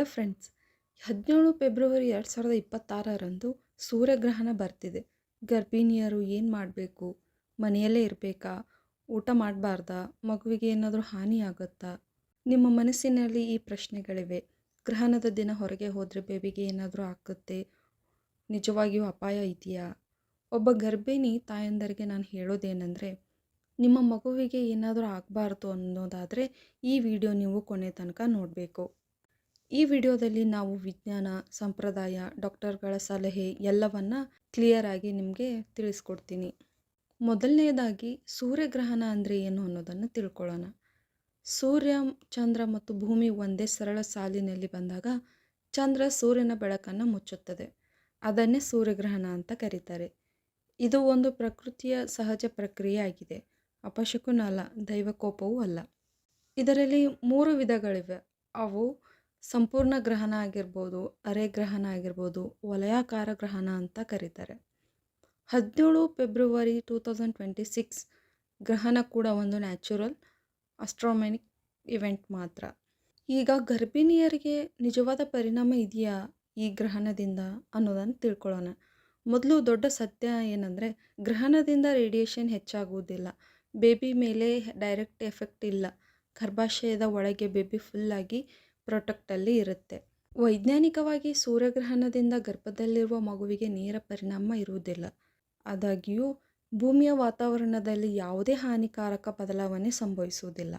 Hello friends, 17 February 2026ರಂದು ಸೂರ್ಯಗ್ರಹಣ ಬರ್ತಿದೆ. ಗರ್ಭಿಣಿಯರು ಏನು ಮಾಡಬೇಕು? ಮನೆಯಲ್ಲೇ ಇರಬೇಕಾ? ಊಟ ಮಾಡಬಾರ್ದಾ? ಮಗುವಿಗೆ ಏನಾದರೂ ಹಾನಿ ಆಗುತ್ತಾ? ನಿಮ್ಮ ಮನಸ್ಸಿನಲ್ಲಿ ಈ ಪ್ರಶ್ನೆಗಳಿವೆ. ಗ್ರಹಣದ ದಿನ ಹೊರಗೆ ಹೋದರೆ ಬೇಬಿಗೆ ಏನಾದರೂ ಆಗುತ್ತೆ? ನಿಜವಾಗಿಯೂ ಅಪಾಯ ಇದೆಯಾ? ಒಬ್ಬ ಗರ್ಭಿಣಿ ತಾಯಂದರಿಗೆ ನಾನು ಹೇಳೋದೇನೆಂದರೆ, ನಿಮ್ಮ ಮಗುವಿಗೆ ಏನಾದರೂ ಆಗಬಾರ್ದು ಅನ್ನೋದಾದರೆ ಈ ವಿಡಿಯೋ ನೀವು ಕೊನೆ ತನಕ ನೋಡಬೇಕು. ಈ ವಿಡಿಯೋದಲ್ಲಿ ನಾವು ವಿಜ್ಞಾನ, ಸಂಪ್ರದಾಯ, ಡಾಕ್ಟರ್ಗಳ ಸಲಹೆ ಎಲ್ಲವನ್ನ ಕ್ಲಿಯರ್ ಆಗಿ ನಿಮಗೆ ತಿಳಿಸ್ಕೊಡ್ತೀನಿ. ಮೊದಲನೇದಾಗಿ ಸೂರ್ಯಗ್ರಹಣ ಅಂದರೆ ಏನು ಅನ್ನೋದನ್ನು ತಿಳ್ಕೊಳ್ಳೋಣ. ಸೂರ್ಯ, ಚಂದ್ರ ಮತ್ತು ಭೂಮಿ ಒಂದೇ ಸರಳ ಸಾಲಿನಲ್ಲಿ ಬಂದಾಗ ಚಂದ್ರ ಸೂರ್ಯನ ಬೆಳಕನ್ನು ಮುಚ್ಚುತ್ತದೆ. ಅದನ್ನೇ ಸೂರ್ಯಗ್ರಹಣ ಅಂತ ಕರೀತಾರೆ. ಇದು ಒಂದು ಪ್ರಕೃತಿಯ ಸಹಜ ಪ್ರಕ್ರಿಯೆ ಆಗಿದೆ. ಅಪಶಕುನ ಅಲ್ಲ, ದೈವಕೋಪವೂ ಅಲ್ಲ. ಇದರಲ್ಲಿ 3 ವಿಧಗಳಿವೆ. ಅವು ಸಂಪೂರ್ಣ ಗ್ರಹಣ ಆಗಿರ್ಬೋದು, ಅರೆ ಗ್ರಹಣ ಆಗಿರ್ಬೋದು, ವಲಯಾಕಾರ ಗ್ರಹಣ ಅಂತ ಕರೀತಾರೆ. 17 ಫೆಬ್ರವರಿ 2026 ಗ್ರಹಣ ಕೂಡ ಒಂದು ನ್ಯಾಚುರಲ್ ಆಸ್ಟ್ರೋನಾಮಿಕ್ ಇವೆಂಟ್ ಮಾತ್ರ. ಈಗ ಗರ್ಭಿಣಿಯರಿಗೆ ನಿಜವಾದ ಪರಿಣಾಮ ಇದೆಯಾ ಈ ಗ್ರಹಣದಿಂದ ಅನ್ನೋದನ್ನು ತಿಳ್ಕೊಳ್ಳೋಣ. ಮೊದಲು ದೊಡ್ಡ ಸತ್ಯ ಏನಂದರೆ, ಗ್ರಹಣದಿಂದ ರೇಡಿಯೇಷನ್ ಹೆಚ್ಚಾಗುವುದಿಲ್ಲ. ಬೇಬಿ ಮೇಲೆ ಡೈರೆಕ್ಟ್ ಎಫೆಕ್ಟ್ ಇಲ್ಲ. ಗರ್ಭಾಶಯದ ಒಳಗೆ ಬೇಬಿ ಫುಲ್ಲಾಗಿ ಪ್ರೊಟೆಕ್ಟಲ್ಲಿ ಇರುತ್ತೆ. ವೈಜ್ಞಾನಿಕವಾಗಿ ಸೂರ್ಯಗ್ರಹಣದಿಂದ ಗರ್ಭದಲ್ಲಿರುವ ಮಗುವಿಗೆ ನೇರ ಪರಿಣಾಮ ಇರುವುದಿಲ್ಲ. ಆದಾಗ್ಯೂ ಭೂಮಿಯ ವಾತಾವರಣದಲ್ಲಿ ಯಾವುದೇ ಹಾನಿಕಾರಕ ಬದಲಾವಣೆ ಸಂಭವಿಸುವುದಿಲ್ಲ.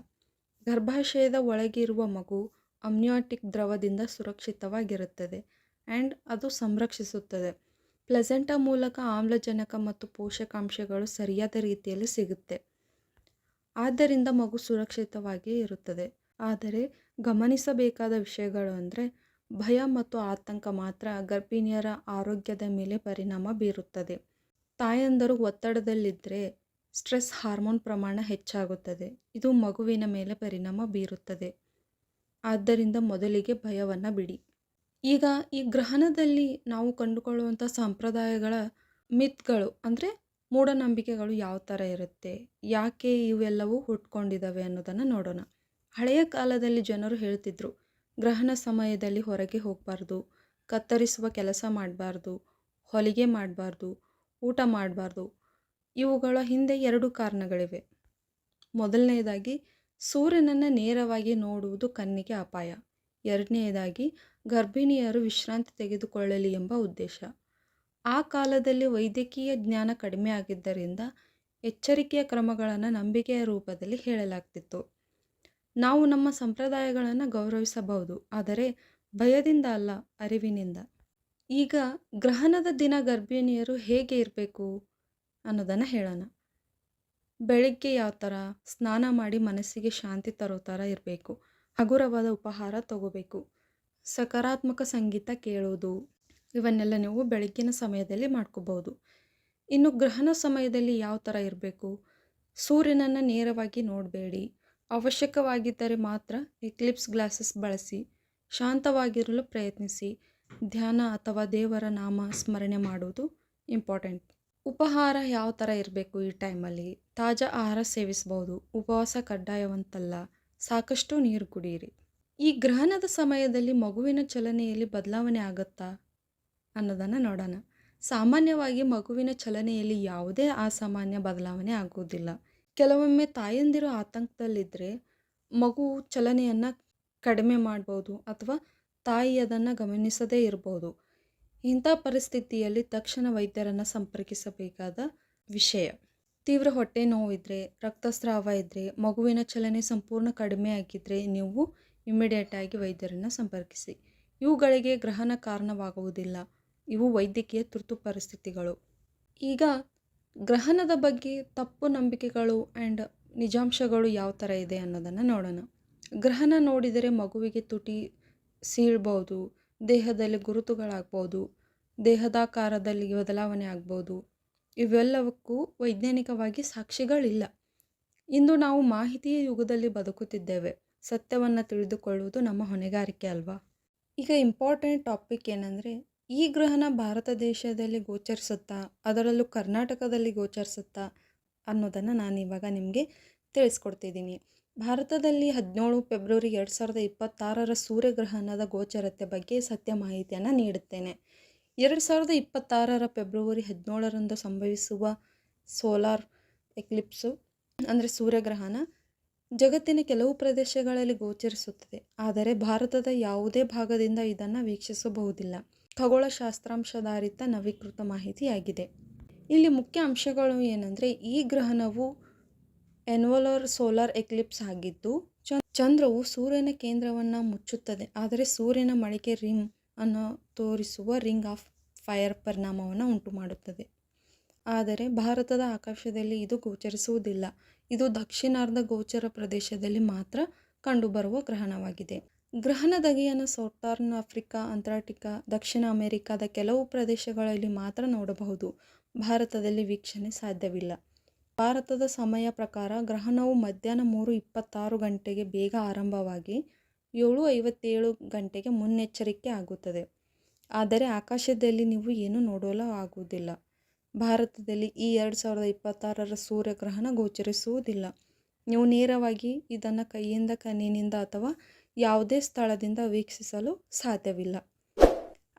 ಗರ್ಭಾಶಯದ ಒಳಗಿರುವ ಮಗು ಅಮ್ನಿಯಾಟಿಕ್ ದ್ರವದಿಂದ ಸುರಕ್ಷಿತವಾಗಿರುತ್ತದೆ ಆ್ಯಂಡ್ ಅದು ಸಂರಕ್ಷಿಸುತ್ತದೆ. ಪ್ಲೆಸೆಂಟಾ ಮೂಲಕ ಆಮ್ಲಜನಕ ಮತ್ತು ಪೋಷಕಾಂಶಗಳು ಸರಿಯಾದ ರೀತಿಯಲ್ಲಿ ಸಿಗುತ್ತೆ. ಆದ್ದರಿಂದ ಮಗು ಸುರಕ್ಷಿತವಾಗಿ ಇರುತ್ತದೆ. ಆದರೆ ಗಮನಿಸಬೇಕಾದ ವಿಷಯಗಳು ಅಂದರೆ, ಭಯ ಮತ್ತು ಆತಂಕ ಮಾತ್ರ ಗರ್ಭಿಣಿಯರ ಆರೋಗ್ಯದ ಮೇಲೆ ಪರಿಣಾಮ ಬೀರುತ್ತದೆ. ತಾಯಂದಿರು ಒತ್ತಡದಲ್ಲಿದ್ದರೆ ಸ್ಟ್ರೆಸ್ ಹಾರ್ಮೋನ್ ಪ್ರಮಾಣ ಹೆಚ್ಚಾಗುತ್ತದೆ. ಇದು ಮಗುವಿನ ಮೇಲೆ ಪರಿಣಾಮ ಬೀರುತ್ತದೆ. ಆದ್ದರಿಂದ ಮೊದಲಿಗೆ ಭಯವನ್ನು ಬಿಡಿ. ಈಗ ಈ ಗ್ರಹಣದಲ್ಲಿ ನಾವು ಕಂಡುಕೊಳ್ಳುವಂಥ ಸಂಪ್ರದಾಯಗಳ ಮಿತ್ಗಳು ಅಂದರೆ ಮೂಢನಂಬಿಕೆಗಳು ಯಾವ ಥರ ಇರುತ್ತೆ, ಯಾಕೆ ಇವೆಲ್ಲವೂ ಹುಟ್ಕೊಂಡಿದ್ದಾವೆ ಅನ್ನೋದನ್ನು ನೋಡೋಣ. ಹಳೆಯ ಕಾಲದಲ್ಲಿ ಜನರು ಹೇಳ್ತಿದ್ರು, ಗ್ರಹಣ ಸಮಯದಲ್ಲಿ ಹೊರಗೆ ಹೋಗಬಾರ್ದು, ಕತ್ತರಿಸುವ ಕೆಲಸ ಮಾಡಬಾರ್ದು, ಹೊಲಿಗೆ ಮಾಡಬಾರ್ದು, ಊಟ ಮಾಡಬಾರ್ದು. ಇವುಗಳ ಹಿಂದೆ 2 ಕಾರಣಗಳಿವೆ. ಮೊದಲನೆಯದಾಗಿ ಸೂರ್ಯನನ್ನು ನೇರವಾಗಿ ನೋಡುವುದು ಕಣ್ಣಿಗೆ ಅಪಾಯ. ಎರಡನೆಯದಾಗಿ ಗರ್ಭಿಣಿಯರು ವಿಶ್ರಾಂತಿ ತೆಗೆದುಕೊಳ್ಳಲಿ ಎಂಬ ಉದ್ದೇಶ. ಆ ಕಾಲದಲ್ಲಿ ವೈದ್ಯಕೀಯ ಜ್ಞಾನ ಕಡಿಮೆ ಆಗಿದ್ದರಿಂದ ಎಚ್ಚರಿಕೆಯ ಕ್ರಮಗಳನ್ನು ನಂಬಿಕೆಯ ರೂಪದಲ್ಲಿ ಹೇಳಲಾಗ್ತಿತ್ತು. ನಾವು ನಮ್ಮ ಸಂಪ್ರದಾಯಗಳನ್ನು ಗೌರವಿಸಬಹುದು, ಆದರೆ ಭಯದಿಂದ ಅಲ್ಲ, ಅರಿವಿನಿಂದ. ಈಗ ಗ್ರಹಣದ ದಿನ ಗರ್ಭಿಣಿಯರು ಹೇಗೆ ಇರಬೇಕು ಅನ್ನೋದನ್ನು ಹೇಳೋಣ. ಬೆಳಿಗ್ಗೆ ಯಾವ ಥರ ಸ್ನಾನ ಮಾಡಿ ಮನಸ್ಸಿಗೆ ಶಾಂತಿ ತರೋ ಥರ ಇರಬೇಕು. ಹಗುರವಾದ ಉಪಹಾರ ತಗೋಬೇಕು. ಸಕಾರಾತ್ಮಕ ಸಂಗೀತ ಕೇಳೋದು, ಇವನ್ನೆಲ್ಲ ನೀವು ಬೆಳಗ್ಗಿನ ಸಮಯದಲ್ಲಿ ಮಾಡ್ಕೋಬಹುದು. ಇನ್ನು ಗ್ರಹಣ ಸಮಯದಲ್ಲಿ ಯಾವ ಥರ ಇರಬೇಕು? ಸೂರ್ಯನನ್ನು ನೇರವಾಗಿ ನೋಡಬೇಡಿ. ಅವಶ್ಯಕವಾಗಿದ್ದರೆ ಮಾತ್ರ ಎಕ್ಲಿಪ್ಸ್ ಗ್ಲಾಸಸ್ ಬಳಸಿ. ಶಾಂತವಾಗಿರಲು ಪ್ರಯತ್ನಿಸಿ. ಧ್ಯಾನ ಅಥವಾ ದೇವರ ನಾಮ ಸ್ಮರಣೆ ಮಾಡೋದು ಇಂಪಾರ್ಟೆಂಟ್. ಉಪಹಾರ ಯಾವ ಥರ ಇರಬೇಕು? ಈ ಟೈಮಲ್ಲಿ ತಾಜಾ ಆಹಾರ ಸೇವಿಸ್ಬೋದು. ಉಪವಾಸ ಕಡ್ಡಾಯವಂತಲ್ಲ. ಸಾಕಷ್ಟು ನೀರು ಕುಡಿಯಿರಿ. ಈ ಗ್ರಹಣದ ಸಮಯದಲ್ಲಿ ಮಗುವಿನ ಚಲನೆಯಲ್ಲಿ ಬದಲಾವಣೆ ಆಗುತ್ತಾ ಅನ್ನೋದನ್ನು ನೋಡೋಣ. ಸಾಮಾನ್ಯವಾಗಿ ಮಗುವಿನ ಚಲನೆಯಲ್ಲಿ ಯಾವುದೇ ಅಸಾಮಾನ್ಯ ಬದಲಾವಣೆ ಆಗುವುದಿಲ್ಲ. ಕೆಲವೊಮ್ಮೆ ತಾಯಂದಿರು ಆತಂಕದಲ್ಲಿದ್ದರೆ ಮಗು ಚಲನೆಯನ್ನು ಕಡಿಮೆ ಮಾಡ್ಬೋದು ಅಥವಾ ತಾಯಿ ಅದನ್ನು ಗಮನಿಸದೇ ಇರ್ಬೋದು. ಇಂಥ ಪರಿಸ್ಥಿತಿಯಲ್ಲಿ ತಕ್ಷಣ ವೈದ್ಯರನ್ನು ಸಂಪರ್ಕಿಸಬೇಕಾದ ವಿಷಯ. ತೀವ್ರ ಹೊಟ್ಟೆ ನೋವಿದ್ದರೆ, ರಕ್ತಸ್ರಾವ ಇದ್ದರೆ, ಮಗುವಿನ ಚಲನೆ ಸಂಪೂರ್ಣ ಕಡಿಮೆ ಆಗಿದ್ದರೆ ನೀವು ಇಮಿಡಿಯೇಟಾಗಿ ವೈದ್ಯರನ್ನು ಸಂಪರ್ಕಿಸಿ. ಇವುಗಳಿಗೆ ಗ್ರಹಣ ಕಾರಣವಾಗುವುದಿಲ್ಲ. ಇವು ವೈದ್ಯಕೀಯ ತುರ್ತು ಪರಿಸ್ಥಿತಿಗಳು. ಈಗ ಗ್ರಹಣದ ಬಗ್ಗೆ ತಪ್ಪು ನಂಬಿಕೆಗಳು ಆ್ಯಂಡ್ ನಿಜಾಂಶಗಳು ಯಾವ ಥರ ಇದೆ ಅನ್ನೋದನ್ನು ನೋಡೋಣ. ಗ್ರಹಣ ನೋಡಿದರೆ ಮಗುವಿಗೆ ತುಟಿ ಸೀಳ್ಬೋದು, ದೇಹದಲ್ಲಿ ಗುರುತುಗಳಾಗ್ಬೋದು, ದೇಹದಾಕಾರದಲ್ಲಿ ಬದಲಾವಣೆ ಆಗ್ಬೋದು. ಇವೆಲ್ಲವಕ್ಕೂ ವೈಜ್ಞಾನಿಕವಾಗಿ ಸಾಕ್ಷಿಗಳಿಲ್ಲ. ಇಂದು ನಾವು ಮಾಹಿತಿಯ ಯುಗದಲ್ಲಿ ಬದುಕುತ್ತಿದ್ದೇವೆ. ಸತ್ಯವನ್ನು ತಿಳಿದುಕೊಳ್ಳುವುದು ನಮ್ಮ ಹೊಣೆಗಾರಿಕೆ ಅಲ್ವಾ? ಈಗ ಇಂಪಾರ್ಟೆಂಟ್ ಟಾಪಿಕ್ ಏನಂದರೆ, ಈ ಗ್ರಹಣ ಭಾರತ ದೇಶದಲ್ಲಿ ಗೋಚರಿಸುತ್ತಾ, ಅದರಲ್ಲೂ ಕರ್ನಾಟಕದಲ್ಲಿ ಗೋಚರಿಸುತ್ತಾ ಅನ್ನೋದನ್ನು ನಾನು ಇವಾಗ ನಿಮಗೆ ತಿಳಿಸ್ಕೊಡ್ತಿದ್ದೀನಿ. ಭಾರತದಲ್ಲಿ 17 ಫೆಬ್ರವರಿ 2026ರ ಸೂರ್ಯಗ್ರಹಣದ ಗೋಚರತೆ ಬಗ್ಗೆ ಸತ್ಯ ಮಾಹಿತಿಯನ್ನು ನೀಡುತ್ತೇನೆ. 2026ರ ಫೆಬ್ರವರಿ 17ರಂದು ಸಂಭವಿಸುವ ಸೋಲಾರ್ ಎಕ್ಲಿಪ್ಸು ಅಂದರೆ ಸೂರ್ಯಗ್ರಹಣ ಜಗತ್ತಿನ ಕೆಲವು ಪ್ರದೇಶಗಳಲ್ಲಿ ಗೋಚರಿಸುತ್ತದೆ. ಆದರೆ ಭಾರತದ ಯಾವುದೇ ಭಾಗದಿಂದ ಇದನ್ನು ವೀಕ್ಷಿಸಬಹುದಿಲ್ಲ. ಖಗೋಳಶಾಸ್ತ್ರಾಂಶಾಧಾರಿತ ನವೀಕೃತ ಮಾಹಿತಿಯಾಗಿದೆ. ಇಲ್ಲಿ ಮುಖ್ಯ ಅಂಶಗಳು ಏನಂದರೆ, ಈ ಗ್ರಹಣವು ಎನ್ವಲರ್ ಸೋಲಾರ್ ಎಕ್ಲಿಪ್ಸ್ ಆಗಿದ್ದು ಚಂದ್ರವು ಸೂರ್ಯನ ಕೇಂದ್ರವನ್ನು ಮುಚ್ಚುತ್ತದೆ, ಆದರೆ ಸೂರ್ಯನ ಮಡಿಕೆ ರಿಮ್ ಅನ್ನು ತೋರಿಸುವ ರಿಂಗ್ ಆಫ್ ಫೈರ್ ಪರಿಣಾಮವನ್ನು ಉಂಟು ಮಾಡುತ್ತದೆ. ಆದರೆ ಭಾರತದ ಆಕಾಶದಲ್ಲಿ ಇದು ಗೋಚರಿಸುವುದಿಲ್ಲ. ಇದು ದಕ್ಷಿಣಾರ್ಧ ಗೋಚರ ಪ್ರದೇಶದಲ್ಲಿ ಮಾತ್ರ ಕಂಡುಬರುವ ಗ್ರಹಣವಾಗಿದೆ. ಗ್ರಹಣದಗೆಯನ್ನು ಸೌಟರ್ನ್ ಆಫ್ರಿಕಾ, ಅಂಟಾರ್ಟಿಕಾ, ದಕ್ಷಿಣ ಅಮೆರಿಕಾದ ಕೆಲವು ಪ್ರದೇಶಗಳಲ್ಲಿ ಮಾತ್ರ ನೋಡಬಹುದು. ಭಾರತದಲ್ಲಿ ವೀಕ್ಷಣೆ ಸಾಧ್ಯವಿಲ್ಲ. ಭಾರತದ ಸಮಯ ಪ್ರಕಾರ ಗ್ರಹಣವು ಮಧ್ಯಾಹ್ನ 3:26 ಗಂಟೆಗೆ ಬೇಗ ಆರಂಭವಾಗಿ 7:57 ಗಂಟೆಗೆ ಮುನ್ನೆಚ್ಚರಿಕೆ ಆಗುತ್ತದೆ. ಆದರೆ ಆಕಾಶದಲ್ಲಿ ನೀವು ಏನೂ ನೋಡಲು ಆಗುವುದಿಲ್ಲ. ಭಾರತದಲ್ಲಿ ಈ 2026ರ ಸೂರ್ಯಗ್ರಹಣ ಗೋಚರಿಸುವುದಿಲ್ಲ. ನೀವು ನೇರವಾಗಿ ಇದನ್ನು ಕೈಯಿಂದ, ಕಣ್ಣಿನಿಂದ ಅಥವಾ ಯಾವುದೇ ಸ್ಥಳದಿಂದ ವೀಕ್ಷಿಸಲು ಸಾಧ್ಯವಿಲ್ಲ.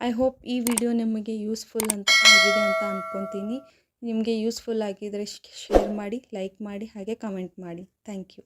ಐ ಹೋಪ್ ಈ ವಿಡಿಯೋ ನಿಮಗೆ ಯೂಸ್ಫುಲ್ ಆಗಿದೆ ಅಂತ ಅಂದ್ಕೊತೀನಿ. ನಿಮಗೆ ಯೂಸ್ಫುಲ್ ಆಗಿದ್ದರೆ ಶೇರ್ ಮಾಡಿ, ಲೈಕ್ ಮಾಡಿ, ಹಾಗೆ ಕಮೆಂಟ್ ಮಾಡಿ. Thank you.